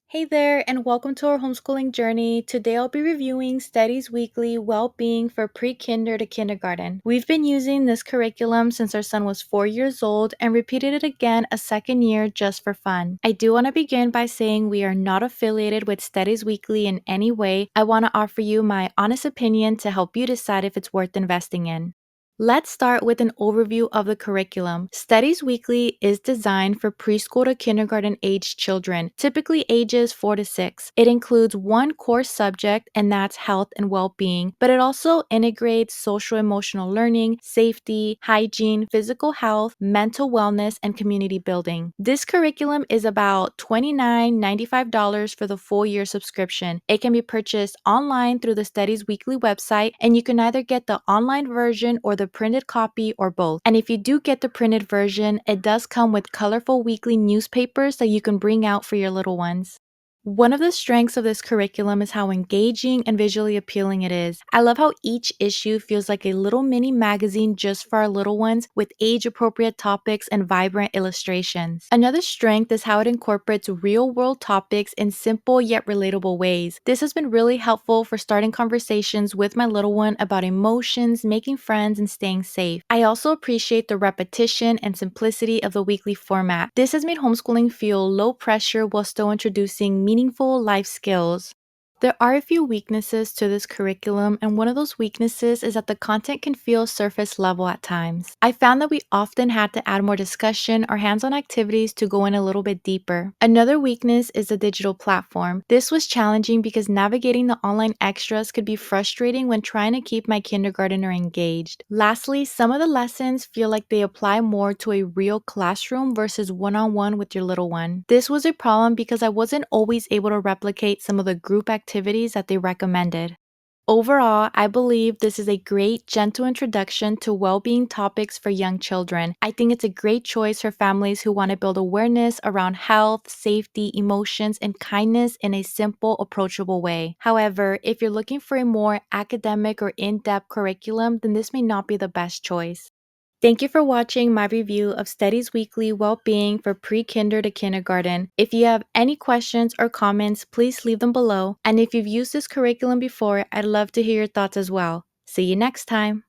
Hey there, and welcome to our homeschooling journey. Today I'll be reviewing Study's Weekly Well-Being for Pre-Kinder to Kindergarten. We've been using this curriculum since our son was 4 years old and repeated it again a second year just for fun. I do want to begin by saying we are not affiliated with Study's Weekly in any way. I want to offer you my honest opinion to help you decide if it's worth investing in. Let's start with an overview of the curriculum. Studies Weekly is designed for preschool to kindergarten age children, typically ages 4 to 6. It includes one core subject, and that's health and well-being, but it also integrates social emotional learning, safety, hygiene, physical health, mental wellness, and community building. This curriculum is about $29.95 for the full year subscription. It can be purchased online through the Studies Weekly website, and you can either get the online version or the printed copy or both. And if you do get the printed version, it does come with colorful weekly newspapers that you can bring out for your little ones. One of the strengths of this curriculum is how engaging and visually appealing it is. I love how each issue feels like a little mini magazine just for our little ones with age-appropriate topics and vibrant illustrations. Another strength is how it incorporates real-world topics in simple yet relatable ways. This has been really helpful for starting conversations with my little one about emotions, making friends, and staying safe. I also appreciate the repetition and simplicity of the weekly format. This has made homeschooling feel low pressure while still introducing meaningful life skills. There are a few weaknesses to this curriculum, and one of those weaknesses is that the content can feel surface level at times. I found that we often had to add more discussion or hands-on activities to go in a little bit deeper. Another weakness is the digital platform. This was challenging because navigating the online extras could be frustrating when trying to keep my kindergartner engaged. Lastly, some of the lessons feel like they apply more to a real classroom versus one-on-one with your little one. This was a problem because I wasn't always able to replicate some of the group activities that they recommended. Overall, I believe this is a great, gentle introduction to well-being topics for young children. I think it's a great choice for families who want to build awareness around health, safety, emotions, and kindness in a simple, approachable way. However, if you're looking for a more academic or in-depth curriculum, then this may not be the best choice. Thank you for watching my review of Study's Weekly Well-Being for Pre-Kinder to Kindergarten. If you have any questions or comments, please leave them below. And if you've used this curriculum before, I'd love to hear your thoughts as well. See you next time.